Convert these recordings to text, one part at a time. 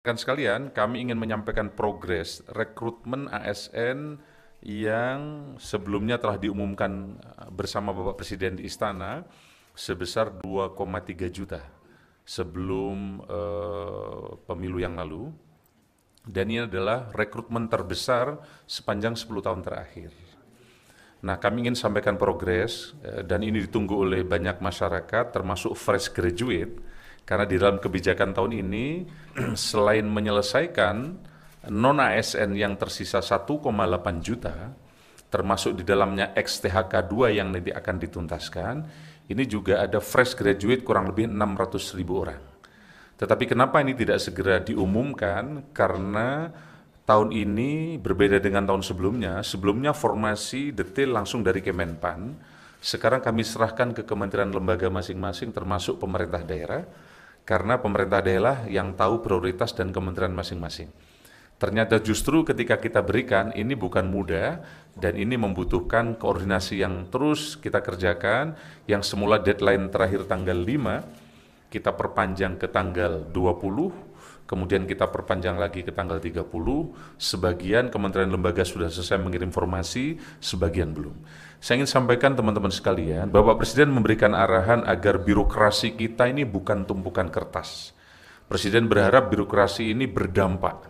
Rekan sekalian, kami ingin menyampaikan progres rekrutmen ASN yang sebelumnya telah diumumkan bersama Bapak Presiden di Istana sebesar 2,3 juta sebelum pemilu yang lalu. Dan ini adalah rekrutmen terbesar sepanjang 10 tahun terakhir. Nah, kami ingin sampaikan progres dan ini ditunggu oleh banyak masyarakat termasuk fresh graduate karena di dalam kebijakan tahun ini selain menyelesaikan non ASN yang tersisa 1,8 juta termasuk di dalamnya XTHK 2 yang nanti akan dituntaskan, ini juga ada fresh graduate kurang lebih 600.000 orang. Tetapi kenapa ini tidak segera diumumkan? Karena tahun ini berbeda dengan tahun sebelumnya. Sebelumnya formasi detail langsung dari Kemenpan. Sekarang kami serahkan ke kementerian lembaga masing-masing termasuk pemerintah daerah. Karena pemerintah daerah yang tahu prioritas dan kementerian masing-masing. Ternyata justru ketika kita berikan, ini bukan mudah dan ini membutuhkan koordinasi yang terus kita kerjakan. Yang semula deadline terakhir tanggal 5, kita perpanjang ke tanggal 20, kemudian kita perpanjang lagi ke tanggal 30, sebagian kementerian lembaga sudah selesai mengirim informasi, sebagian belum. Saya ingin sampaikan teman-teman sekalian, Bapak Presiden memberikan arahan agar birokrasi kita ini bukan tumpukan kertas. Presiden berharap birokrasi ini berdampak.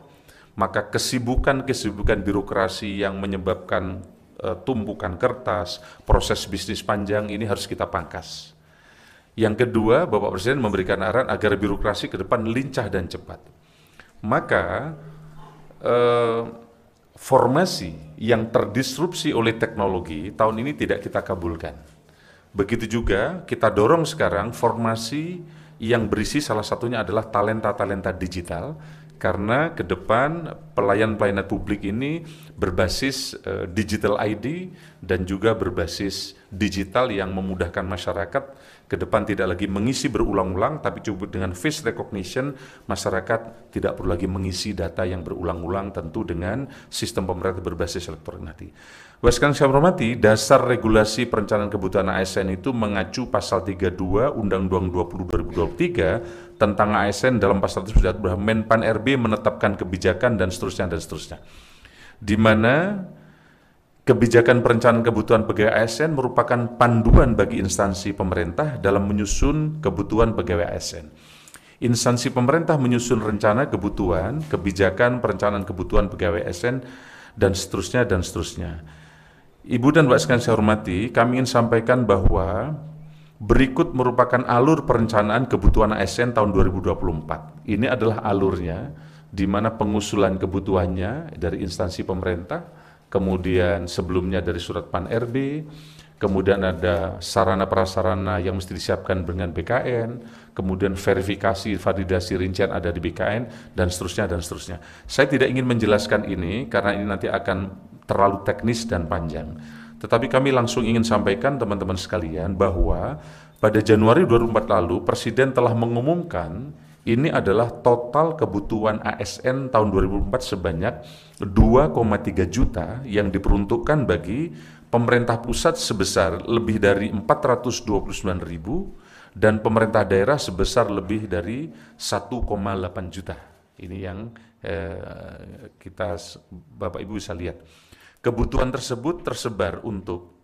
Maka kesibukan-kesibukan birokrasi yang menyebabkan tumpukan kertas, proses bisnis panjang ini harus kita pangkas. Yang kedua, Bapak Presiden memberikan arahan agar birokrasi ke depan lincah dan cepat. Maka formasi yang terdisrupsi oleh teknologi tahun ini tidak kita kabulkan. Begitu juga kita dorong sekarang formasi yang berisi salah satunya adalah talenta-talenta digital, karena ke depan pelayan-pelayanan publik ini berbasis digital ID dan juga berbasis digital yang memudahkan masyarakat ke depan tidak lagi mengisi berulang-ulang, tapi cukup dengan face recognition, masyarakat tidak perlu lagi mengisi data yang berulang-ulang, tentu dengan sistem pemerintah berbasis elektronik nanti. Sekarang saya hormati, dasar regulasi perencanaan kebutuhan ASN itu mengacu pasal 32 Undang-Undang 20 2023 tentang ASN. Dalam pasal tersebut bahwa Menpan RB menetapkan kebijakan dan seterusnya, di mana kebijakan perencanaan kebutuhan pegawai ASN merupakan panduan bagi instansi pemerintah dalam menyusun kebutuhan pegawai ASN. Instansi pemerintah menyusun rencana kebutuhan, kebijakan perencanaan kebutuhan pegawai ASN, dan seterusnya. Ibu dan Bapak sekalian saya hormati, kami ingin sampaikan bahwa berikut merupakan alur perencanaan kebutuhan ASN tahun 2024. Ini adalah alurnya, di mana pengusulan kebutuhannya dari instansi pemerintah, kemudian sebelumnya dari surat Pan RB, kemudian ada sarana prasarana yang mesti disiapkan dengan BKN, kemudian verifikasi, validasi rincian ada di BKN, dan seterusnya. Saya tidak ingin menjelaskan ini karena ini nanti akan terlalu teknis dan panjang. Tetapi kami langsung ingin sampaikan teman-teman sekalian bahwa pada Januari 2004 lalu Presiden telah mengumumkan ini adalah total kebutuhan ASN tahun 2004 sebanyak 2,3 juta yang diperuntukkan bagi pemerintah pusat sebesar lebih dari 429 ribu dan pemerintah daerah sebesar lebih dari 1,8 juta. Ini yang kita Bapak Ibu bisa lihat. Kebutuhan tersebut tersebar untuk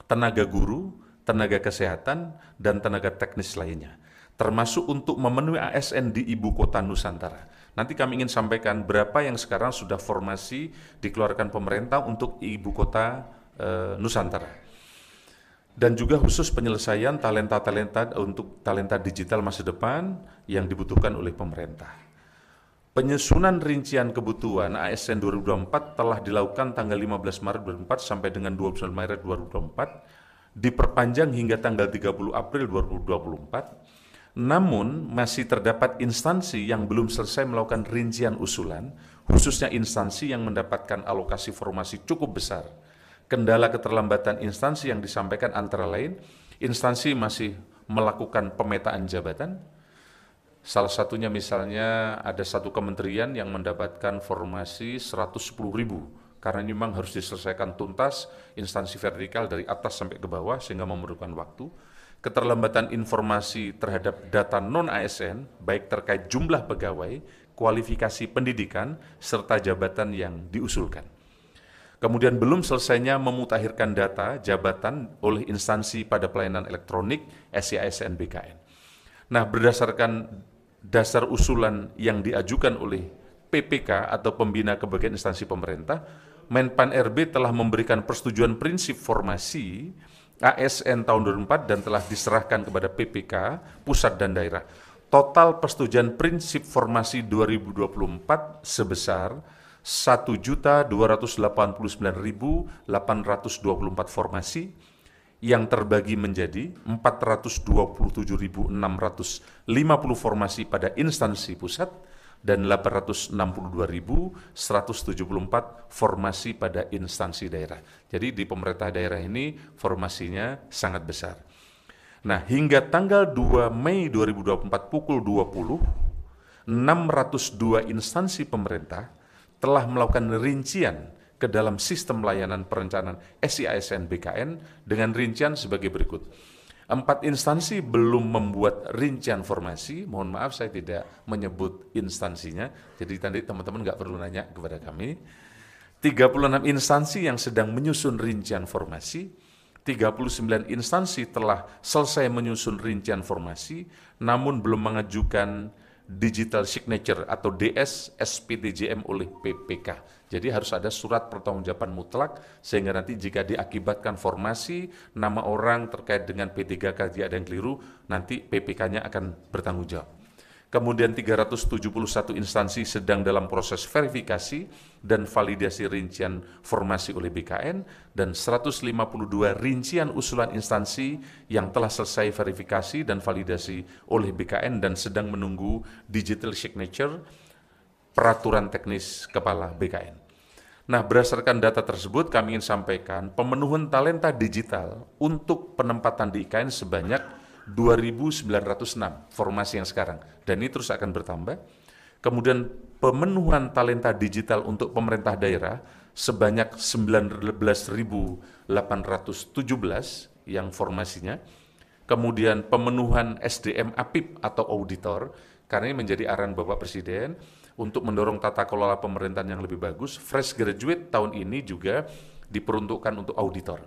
tenaga guru, tenaga kesehatan, dan tenaga teknis lainnya, termasuk untuk memenuhi ASN di Ibu Kota Nusantara. Nanti kami ingin sampaikan berapa yang sekarang sudah formasi dikeluarkan pemerintah untuk Ibu Kota Nusantara. Dan juga khusus penyelesaian talenta-talenta untuk talenta digital masa depan yang dibutuhkan oleh pemerintah. Penyusunan rincian kebutuhan ASN 2024 telah dilakukan tanggal 15 Maret 2024 sampai dengan 29 Maret 2024, diperpanjang hingga tanggal 30 April 2024. Namun masih terdapat instansi yang belum selesai melakukan rincian usulan, khususnya instansi yang mendapatkan alokasi formasi cukup besar. Kendala keterlambatan instansi yang disampaikan antara lain, instansi masih melakukan pemetaan jabatan. Salah satunya misalnya ada satu kementerian yang mendapatkan formasi 110.000 karena ini memang harus diselesaikan tuntas instansi vertikal dari atas sampai ke bawah sehingga memerlukan waktu. Keterlambatan informasi terhadap data non-ASN baik terkait jumlah pegawai, kualifikasi pendidikan serta jabatan yang diusulkan. Kemudian belum selesainya memutakhirkan data jabatan oleh instansi pada pelayanan elektronik SIASN BKN. Nah, berdasarkan dasar usulan yang diajukan oleh PPK atau Pembina Kebagian Instansi Pemerintah, Menpan RB telah memberikan persetujuan prinsip formasi ASN tahun 2004 dan telah diserahkan kepada PPK pusat dan daerah. Total persetujuan prinsip formasi 2024 sebesar 1.289.824 formasi yang terbagi menjadi 427.650 formasi pada instansi pusat dan 862.174 formasi pada instansi daerah. Jadi di pemerintah daerah ini formasinya sangat besar. Nah, hingga tanggal 2 Mei 2024 pukul 20, 602 instansi pemerintah telah melakukan rincian ke dalam sistem layanan perencanaan SIASN BKN dengan rincian sebagai berikut. 4 instansi belum membuat rincian formasi, mohon maaf saya tidak menyebut instansinya, jadi nanti teman-teman nggak perlu nanya kepada kami. 36 instansi yang sedang menyusun rincian formasi, 39 instansi telah selesai menyusun rincian formasi, namun belum mengajukan digital signature atau DS SPTJM oleh PPK. Jadi harus ada surat pertanggungjawaban mutlak sehingga nanti jika diakibatkan formasi nama orang terkait dengan P3K dia ada yang keliru, nanti PPK-nya akan bertanggung jawab. Kemudian 371 instansi sedang dalam proses verifikasi dan validasi rincian formasi oleh BKN dan 152 rincian usulan instansi yang telah selesai verifikasi dan validasi oleh BKN dan sedang menunggu digital signature peraturan teknis kepala BKN. Nah, berdasarkan data tersebut kami ingin sampaikan pemenuhan talenta digital untuk penempatan di IKN sebanyak 2.906 formasi yang sekarang, dan ini terus akan bertambah. Kemudian pemenuhan talenta digital untuk pemerintah daerah sebanyak 19.817 yang formasinya. Kemudian pemenuhan SDM APIP atau auditor, karena ini menjadi arahan Bapak Presiden untuk mendorong tata kelola pemerintahan yang lebih bagus. Fresh graduate tahun ini juga diperuntukkan untuk auditor.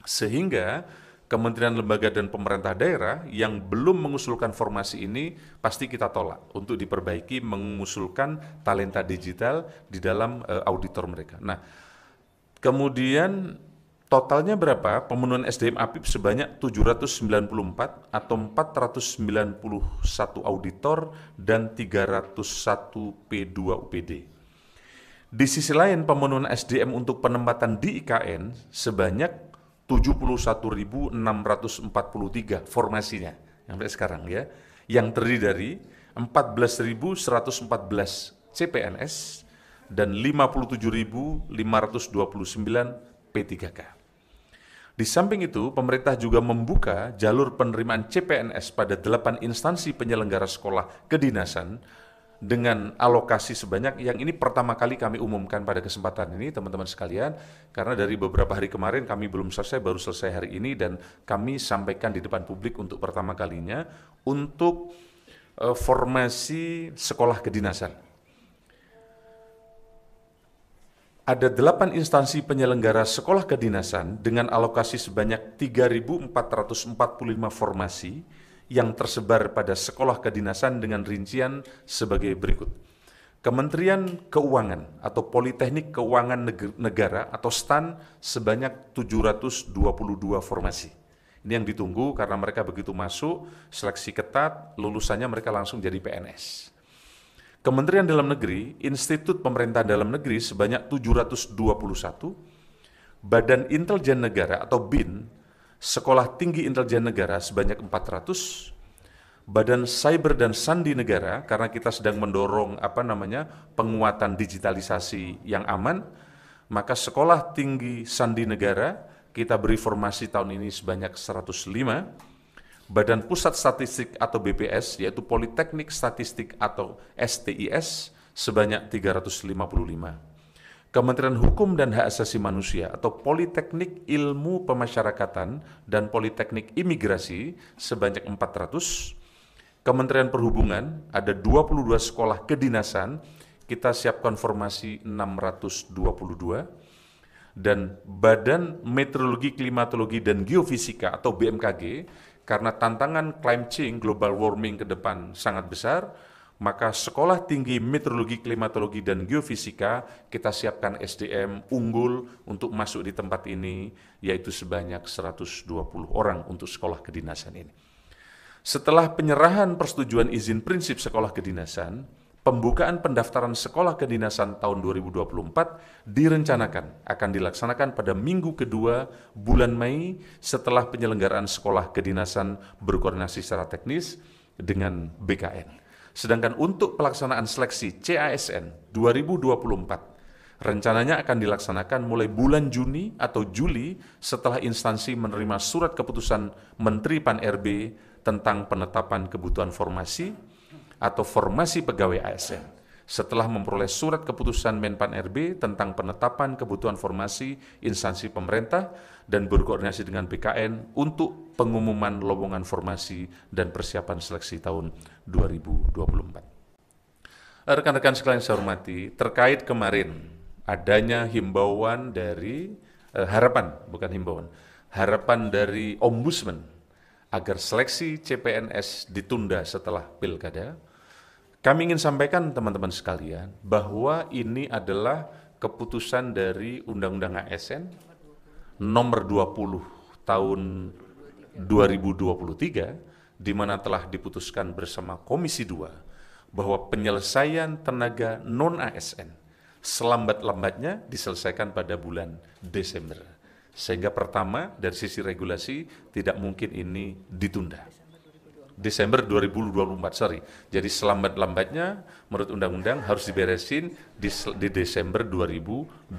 Sehingga Kementerian Lembaga dan Pemerintah Daerah yang belum mengusulkan formasi ini pasti kita tolak untuk diperbaiki mengusulkan talenta digital di dalam auditor mereka. Nah, kemudian totalnya berapa? Pemenuhan SDM APIP sebanyak 794 atau 491 auditor dan 301 P2 UPD. Di sisi lain pemenuhan SDM untuk penempatan di IKN sebanyak 71.643 formasinya sampai sekarang ya, yang terdiri dari 14.114 CPNS dan 57.529 P3K. Di samping itu, pemerintah juga membuka jalur penerimaan CPNS pada 8 instansi penyelenggara sekolah kedinasan dengan alokasi sebanyak, yang ini pertama kali kami umumkan pada kesempatan ini teman-teman sekalian, karena dari beberapa hari kemarin kami belum selesai, baru selesai hari ini dan kami sampaikan di depan publik untuk pertama kalinya untuk formasi sekolah kedinasan. Ada 8 instansi penyelenggara sekolah kedinasan dengan alokasi sebanyak 3.445 formasi yang tersebar pada sekolah kedinasan dengan rincian sebagai berikut. Kementerian Keuangan atau Politeknik Keuangan Negara atau STAN sebanyak 722 formasi. Ini yang ditunggu karena mereka begitu masuk, seleksi ketat, lulusannya mereka langsung jadi PNS. Kementerian Dalam Negeri, Institut Pemerintahan Dalam Negeri sebanyak 721, Badan Intelijen Negara atau BIN, Sekolah Tinggi Intelijen Negara sebanyak 400, Badan Cyber dan Sandi Negara, karena kita sedang mendorong penguatan digitalisasi yang aman, maka Sekolah Tinggi Sandi Negara kita beri formasi tahun ini sebanyak 105, Badan Pusat Statistik atau BPS, yaitu Politeknik Statistik atau STIS sebanyak 355. Kementerian Hukum dan Hak Asasi Manusia atau Politeknik Ilmu Pemasyarakatan dan Politeknik Imigrasi sebanyak 400, Kementerian Perhubungan ada 22 sekolah kedinasan, kita siapkan formasi 622, dan Badan Meteorologi, Klimatologi, dan Geofisika atau BMKG, karena tantangan climate change, global warming ke depan sangat besar, maka Sekolah Tinggi Meteorologi, Klimatologi, dan Geofisika kita siapkan SDM unggul untuk masuk di tempat ini, yaitu sebanyak 120 orang untuk sekolah kedinasan ini. Setelah penyerahan persetujuan izin prinsip sekolah kedinasan, pembukaan pendaftaran sekolah kedinasan tahun 2024 direncanakan akan dilaksanakan pada minggu kedua bulan Mei setelah penyelenggaraan sekolah kedinasan berkoordinasi secara teknis dengan BKN. Sedangkan untuk pelaksanaan seleksi CASN 2024, rencananya akan dilaksanakan mulai bulan Juni atau Juli setelah instansi menerima surat keputusan Menteri Pan-RB tentang penetapan kebutuhan formasi atau formasi pegawai ASN. Setelah memperoleh surat keputusan Menpan-RB tentang penetapan kebutuhan formasi instansi pemerintah dan berkoordinasi dengan BKN untuk pengumuman lowongan formasi dan persiapan seleksi tahun 2024. Rekan-rekan sekalian saya hormati, terkait kemarin adanya himbauan dari harapan dari Ombudsman agar seleksi CPNS ditunda setelah pilkada. Kami ingin sampaikan teman-teman sekalian bahwa ini adalah keputusan dari Undang-Undang ASN nomor 20 tahun 2023, di mana telah diputuskan bersama Komisi 2 bahwa penyelesaian tenaga non-ASN selambat-lambatnya diselesaikan pada bulan Desember. Sehingga pertama dari sisi regulasi tidak mungkin ini ditunda. Desember 2024, Jadi selambat-lambatnya menurut undang-undang harus diberesin di Desember 2024.